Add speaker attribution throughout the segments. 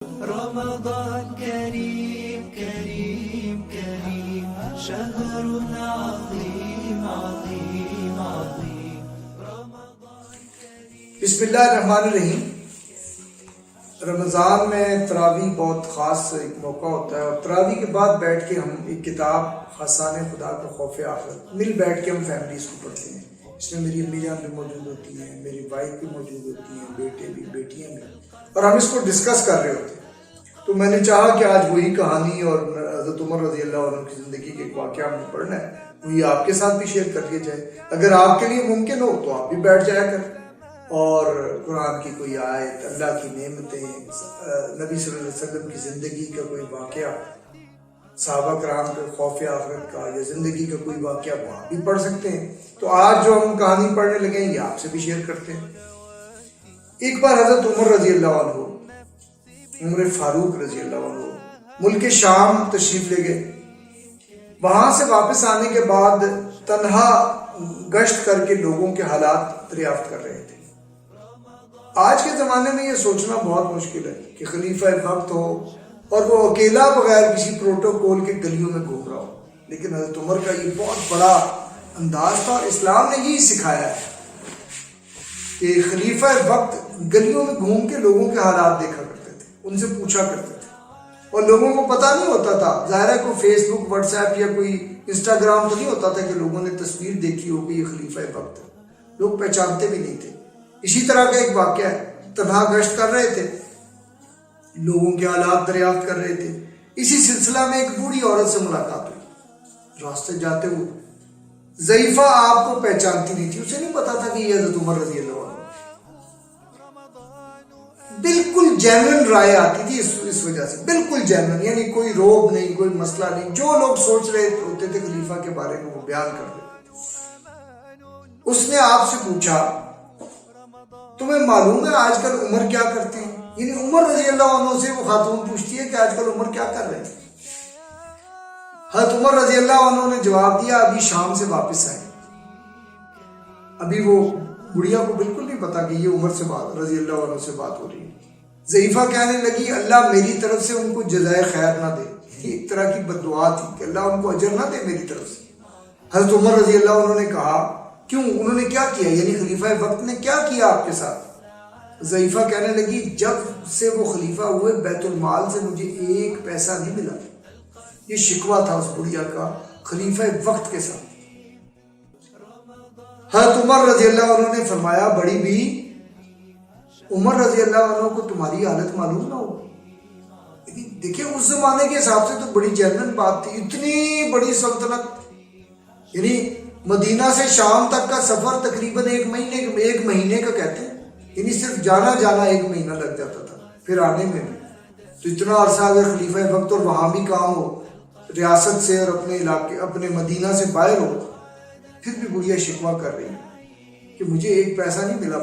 Speaker 1: رمضان كريم كريم كريم شهر عظيم عظيم عظيم
Speaker 2: بسم اللہ الرحمن الرحیم۔ رمضان میں تراویح بہت خاص ایک موقع ہوتا ہے، اور تراویح کے بعد بیٹھ کے ہم ایک کتاب خاصان خدا کا خوف آخرت مل بیٹھ کے ہم فیملیز کو پڑھتے ہیں۔ اس میں میری امی جان بھی موجود ہوتی ہیں، میری وائف بھی موجود ہوتی ہیں، بیٹے بھی، بیٹیاں بھی، اور ہم اس کو ڈسکس کر رہے ہوتے ہیں۔ تو میں نے چاہا کہ آج وہی کہانی اور حضرت عمر رضی اللہ عنہ کی زندگی کے ایک واقعہ ہم نے پڑھنا ہے، وہی آپ کے ساتھ بھی شیئر کر دیا جائے۔ اگر آپ کے لیے ممکن ہو تو آپ بھی بیٹھ جایا کریں اور قرآن کی کوئی آیت، اللہ کی نعمتیں، نبی صلی اللہ علیہ وسلم کی زندگی کا کوئی واقعہ، صحابہ کرام کے خوف آخرت کا یا زندگی کا کوئی واقعہ وہاں بھی پڑھ سکتے ہیں۔ تو آج جو ہم کہانی پڑھنے لگے ہیں یہ آپ سے بھی شیئر کرتے ہیں۔ ایک بار حضرت عمر رضی اللہ عنہ، عمر فاروق رضی اللہ عنہ ملک شام تشریف لے گئے۔ وہاں سے واپس آنے کے بعد تنہا گشت کر کے لوگوں کے حالات دریافت کر رہے تھے۔ آج کے زمانے میں یہ سوچنا بہت مشکل ہے کہ خلیفہ وقت ہو اور وہ اکیلا بغیر کسی پروٹوکول کے گلیوں میں گھوم رہا ہو، لیکن حضرت عمر کا یہ بہت بڑا انداز تھا۔ اسلام نے یہی سکھایا ہے کہ خلیفہ وقت گلیوں میں گھوم کے لوگوں کے حالات دیکھا کرتے تھے، ان سے پوچھا کرتے تھے، اور لوگوں کو پتہ نہیں ہوتا تھا، ظاہر ہے کوئی فیس بک، واٹس ایپ یا کوئی انسٹاگرام تو نہیں ہوتا تھا کہ لوگوں نے تصویر دیکھی ہو کہ یہ خلیفہ وقت ہے، لوگ پہچانتے بھی نہیں تھے۔ اسی طرح کا ایک واقعہ ہے، تنہا گشت کر رہے تھے، لوگوں کے حالات دریافت کر رہے تھے۔ اسی سلسلہ میں ایک بوڑھی عورت سے ملاقات ہوئی، راستے جاتے ہوئے ضعیفہ آپ کو پہچانتی نہیں تھی، اسے نہیں پتا تھا کہ یہ حضرت عمر رضی اللہ عنہ۔ بالکل جینوئن رائے آتی تھی اس وجہ سے، بالکل جینوئن، یعنی کوئی روب نہیں، کوئی مسئلہ نہیں، جو لوگ سوچ رہے ہوتے تھے خلیفہ کے بارے میں وہ بیان کر دیتے۔ اس نے آپ سے پوچھا تمہیں معلوم ہے آج کل عمر کیا کرتے ہیں؟ یعنی عمر رضی اللہ عنہ سے وہ خاتون پوچھتی ہے کہ آج کل عمر کیا کر رہے ہیں؟ حضرت عمر رضی اللہ عنہ نے جواب دیا ابھی شام سے واپس آئے۔ ابھی وہ بڑھیا کو بالکل نہیں پتا کہ یہ عمر سے بات، رضی اللہ عنہ سے بات ہو رہی ہے۔ ضعیفہ کہنے لگی اللہ میری طرف سے ان کو جزائے خیر نہ دے، یہ ایک طرح کی بد دعا تھی کہ اللہ ان کو اجر نہ دے میری طرف سے۔ حضرت عمر رضی اللہ عنہ نے کہا کیوں، انہوں نے کیا کیا، یعنی خلیفہ وقت نے کیا کیا آپ کے ساتھ؟ ضعیفہ کہنے لگی جب سے وہ خلیفہ ہوئے بیت المال سے مجھے ایک پیسہ نہیں ملا۔ یہ شکوہ تھا اس بڑھیا کا خلیفہ وقت کے ساتھ۔ حضرت عمر رضی اللہ عنہ نے فرمایا بڑی بھی، عمر رضی اللہ عنہ کو تمہاری حالت معلوم نہ ہو؟ دیکھیں اس زمانے کے حساب سے تو بڑی جنرل بات تھی، اتنی بڑی سلطنت، یعنی مدینہ سے شام تک کا سفر تقریباً ایک مہینے کا کہتے ہیں، یعنی صرف جانا ایک مہینہ لگ جاتا تھا، پھر آنے میں بھی۔ تو اتنا عرصہ اگر خلیفہ وقت اور وہاں بھی کام ہو، ریاست سے اور اپنے علاقے اپنے مدینہ سے باہر ہو، پھر بھی بڑھیا شکوہ کر رہی ہے کہ مجھے ایک پیسہ نہیں ملا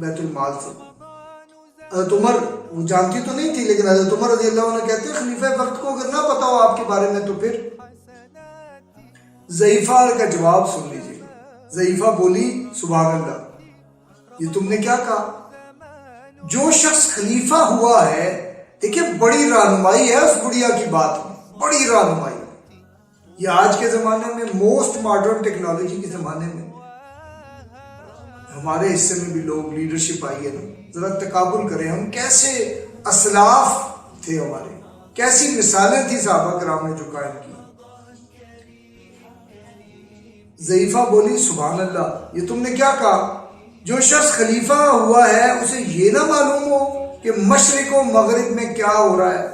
Speaker 2: بیت المال سے۔ حضرت عمر وہ جانتی تو نہیں تھی، لیکن حضرت عمر رضی اللہ عنہ کہتے ہیں خلیفہ وقت کو اگر نہ پتا ہو آپ کے بارے میں تو پھر۔ ضعیفہ کا جواب سن لیجیے۔ ضعیفہ بولی سبحان اللہ، یہ تم نے کیا کہا؟ جو شخص خلیفہ ہوا ہے، دیکھیں بڑی رہنمائی ہے اس بڑھیا کی بات میں، بڑی رہنمائی۔ یہ آج کے زمانے میں موسٹ ماڈرن ٹیکنالوجی کے زمانے میں ہمارے حصے میں بھی لوگ لیڈرشپ آئی ہے نا، ذرا تقابل کریں ہم کیسے اسلاف تھے، ہمارے کیسی مثالیں تھی صحابہ کرام نے جو قائم کی۔ ضعیفہ بولی سبحان اللہ، یہ تم نے کیا کہا؟ جو شخص خلیفہ ہوا ہے اسے یہ نہ معلوم ہو کہ مشرق و مغرب میں کیا ہو رہا ہے،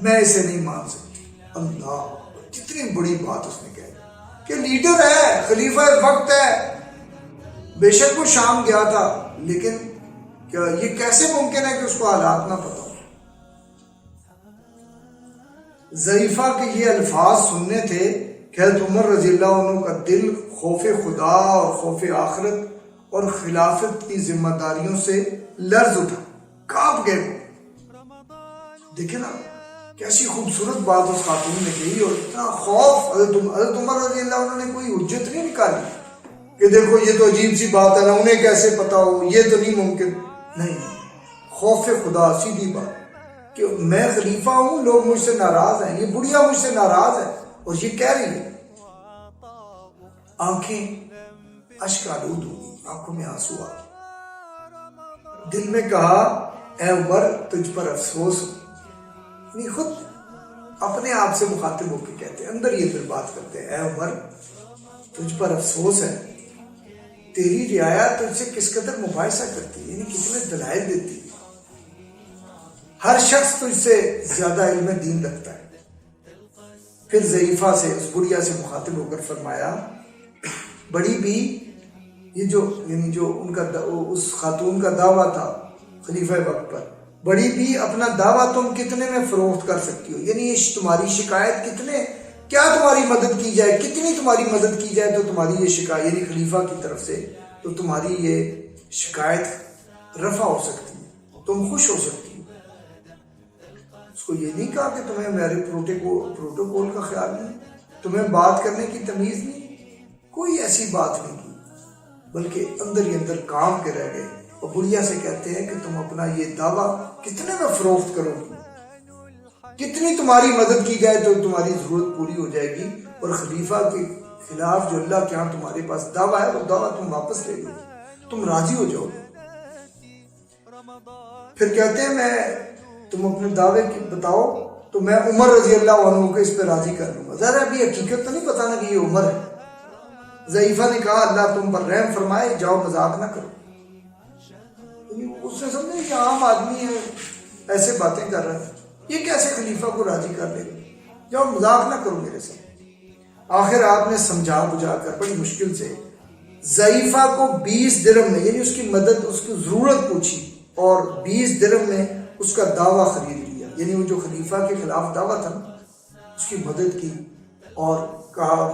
Speaker 2: میں اسے نہیں مان سکتی۔ اللہ، کتنی بڑی بات اس نے کہی کہ لیڈر ہے، خلیفہ وقت ہے، بے شک وہ شام گیا تھا، لیکن کیا یہ کیسے ممکن ہے کہ اس کو حالات نہ پتا ہو؟ ضعیفہ کے یہ الفاظ سننے تھے کہ حضرت عمر رضی اللہ عنہ کا دل خوف خدا اور خوف آخرت اور خلافت کی ذمہ داریوں سے لرز اٹھا، کانپ گئے۔ دیکھیں نا کیسی خوبصورت بات اس خاتون نے کہی، اور اتنا خوف۔ حضرت عمر رضی اللہ عنہ نے کوئی حجت نہیں نکالی کہ دیکھو یہ تو عجیب سی بات ہے نا، انہیں کیسے پتا ہو، یہ تو نہیں ممکن، نہیں، خوف خدا، سیدھی بات۔ کہ میں خلیفہ ہوں، لوگ مجھ سے ناراض ہیں، یہ بڑھیا مجھ سے ناراض ہے، اور یہ کہہ رہی ہے، آنکھیں اشک آلود ہوئی، آنکھوں میں آنسو آ گئے، دل میں کہا اے عمر تجھ پر افسوس ہو. یعنی خود اپنے آپ سے مخاطب ہو کے کہتے ہیں، اندر یہ پھر بات کرتے ہیں، اے عمر تجھ پر افسوس ہے، تیری رعایا تجھ سے کس قدر مباحثہ کرتی ہے، یعنی کتنے دلائل دیتی ہے، ہر شخص تجھ سے زیادہ علم دین رکھتا ہے. پھر ضعیفہ سے، اس بڑھیا سے مخاطب ہو کر فرمایا، بڑی بھی یہ جو یعنی جو ان کا اس خاتون کا دعویٰ تھا خلیفہ وقت پر، بڑی بھی اپنا دعویٰ تم کتنے میں فروخت کر سکتی ہو، یعنی یہ تمہاری شکایت کتنے، کیا تمہاری مدد کی جائے، کتنی تمہاری مدد کی جائے تو تمہاری یہ شکایت یعنی خلیفہ کی طرف سے تو تمہاری یہ شکایت رفع ہو سکتی ہے، تم خوش ہو سکتی ہو. اس کو یہ نہیں کہا کہ تمہیں میرے پروٹوکول کا خیال نہیں، تمہیں بات کرنے کی تمیز نہیں، کوئی ایسی بات نہیں کی، بلکہ اندر ہی اندر کام کے رہ گئے. اور بڑھیا سے کہتے ہیں کہ تم اپنا یہ دعویٰ کتنے میں فروخت کرو گی، کتنی تمہاری مدد کی جائے تو تمہاری ضرورت پوری ہو جائے گی، اور خلیفہ کے خلاف جو اللہ کے ہاں تمہارے پاس دعویٰ ہے وہ دعویٰ تم واپس لے لو، تم راضی ہو جاؤ گے. پھر کہتے ہیں تم اپنے دعوے کی بتاؤ تو میں عمر رضی اللہ عنہ کو اس پہ راضی کر لوں گا. ذرا ابھی حقیقت تو نہیں پتا نا کہ یہ عمر ہے. ضعیفہ نے کہا اللہ تم پر رحم فرمائے، جاؤ مذاق نہ کرو. اس نے سمجھا کہ عام آدمی ہے، ایسے باتیں کر رہا ہے، یہ کیسے خلیفہ کو راضی کر لے گا، جاؤ مذاق نہ کرو میرے ساتھ. آخر آپ نے سمجھا بجھا کر بڑی مشکل سے ضعیفہ کو 20 درہم میں، یعنی اس کی مدد، اس کی ضرورت پوچھی اور 20 درہم میں اس کا دعویٰ خرید لیا. یعنی وہ جو خلیفہ کے خلاف دعویٰ تھا اس کی مدد کی اور کہا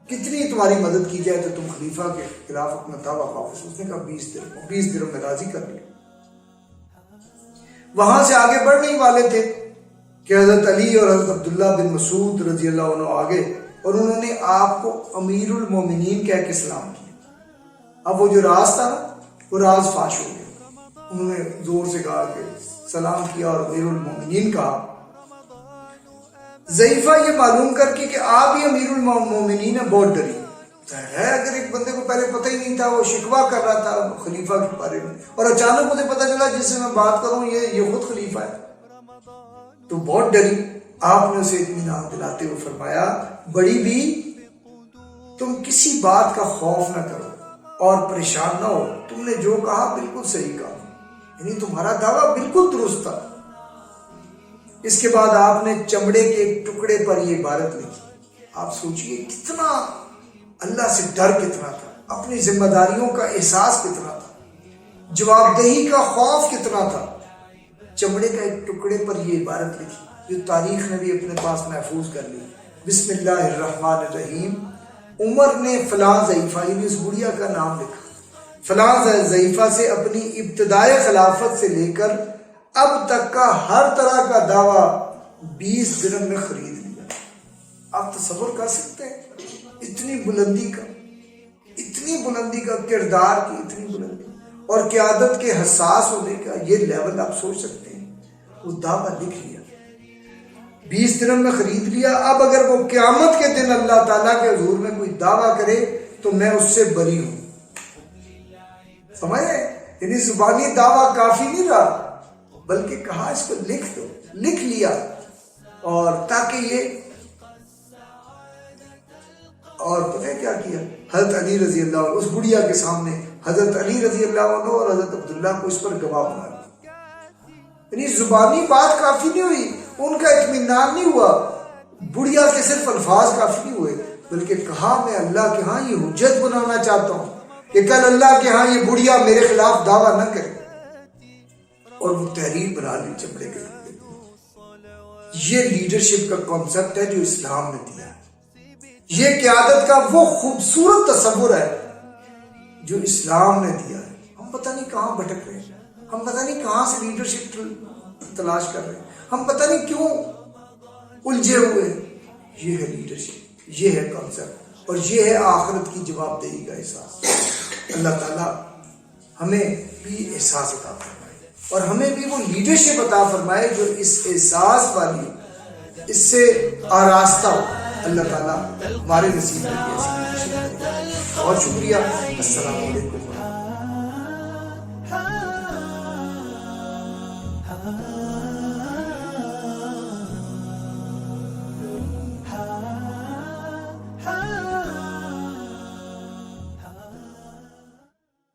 Speaker 2: کتنی تمہاری مدد کی جائے تو تم خلیفہ کے خلاف اپنا دعویٰ واپس. اس نے کہا 20 درہم میں راضی کر لیا. وہاں سے آگے بڑھنے ہی والے تھے کہ حضرت علی اور حضرت عبداللہ بن مسعود رضی اللہ عنہ آگے، اور انہوں نے آپ کو امیر المومنین کہہ کے سلام کیا. اب وہ جو راز تھا وہ راز فاش ہو گیا. انہوں نے زور سے کہا کہ سلام کیا اور امیر المومنین کہا. ضعیفہ یہ معلوم کر کے کہ آپ ہی امیر المومنین ہیں بہت ڈری ہے. اگر ایک بندے کو پہلے پتہ ہی نہیں تھا، وہ شکوہ کر رہا تھا خلیفہ کے بارے میں، اور اچانک مجھے پتہ چلا جس سے میں بات کروں یہ خود خلیفہ ہے، تو بہت ڈری. آپ نے اسے اطمینان دلاتے ہوئے فرمایا، بڑی بھی تم کسی بات کا خوف نہ کرو اور پریشان نہ ہو، تم نے جو کہا بالکل صحیح کہا، یعنی تمہارا دعویٰ بالکل درست تھا. اس کے بعد آپ نے چمڑے کے ایک ٹکڑے پر یہ عبارت لکھی. آپ سوچئے کتنا اللہ سے ڈر کتنا تھا، اپنی ذمہ داریوں کا احساس کتنا تھا، جواب دہی کا خوف کتنا تھا. چمڑے کا ایک ٹکڑے پر یہ عبارت لکھی جو تاریخ نے بھی اپنے پاس محفوظ کر لی. بسم اللہ الرحمن الرحیم. عمر نے فلاں ضعیفہ، یعنی اس بڑھیا کا نام لکھا، فلاں ضعیفہ سے اپنی ابتدائی خلافت سے لے کر اب تک کا ہر طرح کا دعویٰ 20 درہم میں خرید لیا. آپ تصور کر سکتے ہیں اتنی بلندی کا کردار کی اتنی بلندی اور قیادت کے حساس ہونے کا یہ لیول آپ سوچ سکتے ہیں. وہ دعویٰ لکھ لیا، 20 درہم میں خرید لیا. اب اگر وہ قیامت کے دن اللہ تعالیٰ کے حضور میں کوئی دعویٰ کرے تو میں اس سے بری ہوں. سمجھ رہے؟ یعنی زبانی دعویٰ کافی نہیں رہا، بلکہ کہا اس کو لکھ دو. لکھ لیا، اور تاکہ یہ، اور پتہ کیا کیا حضرت علی رضی اللہ عنہ، اس بڑھیا کے سامنے حضرت علی رضی اللہ عنہ اور حضرت عبداللہ کو اس پر گواہ بنا دیا. یعنی زبانی بات کافی نہیں ہوئی، ان کا اطمینان نہیں ہوا، بڑھیا کے صرف الفاظ کافی نہیں ہوئے، بلکہ کہا میں اللہ کے ہاں یہ حجت بنانا چاہتا ہوں کہ کل اللہ کے ہاں یہ بڑھیا میرے خلاف دعویٰ نہ کرے. اور وہ تحریر بنا لی چمڑے کے ٹکڑے. یہ لیڈرشپ کا کانسیپٹ ہے جو اسلام نے دیا ہے. یہ قیادت کا وہ خوبصورت تصور ہے جو اسلام نے دیا ہے. ہم پتہ نہیں کہاں بھٹک رہے ہیں، ہم پتہ نہیں کہاں سے لیڈرشپ تلاش کر رہے ہیں، ہم پتہ نہیں کیوں الجھے ہوئے. یہ ہے لیڈرشپ، یہ ہے کانسیپٹ، اور یہ ہے آخرت کی جواب دہی کا احساس. اللہ تعالیٰ ہمیں بھی احساس عطا فرمائے. اور ہمیں بھی وہ لیڈرشپ عطا فرمائے جو اس احساس والی، اس سے آراستہ ہو۔ اللہ تعالیٰ ہمارے نصیب میں بھی ایسی لیڈرشپ کرے۔ بہت شکریہ، السلام علیکم۔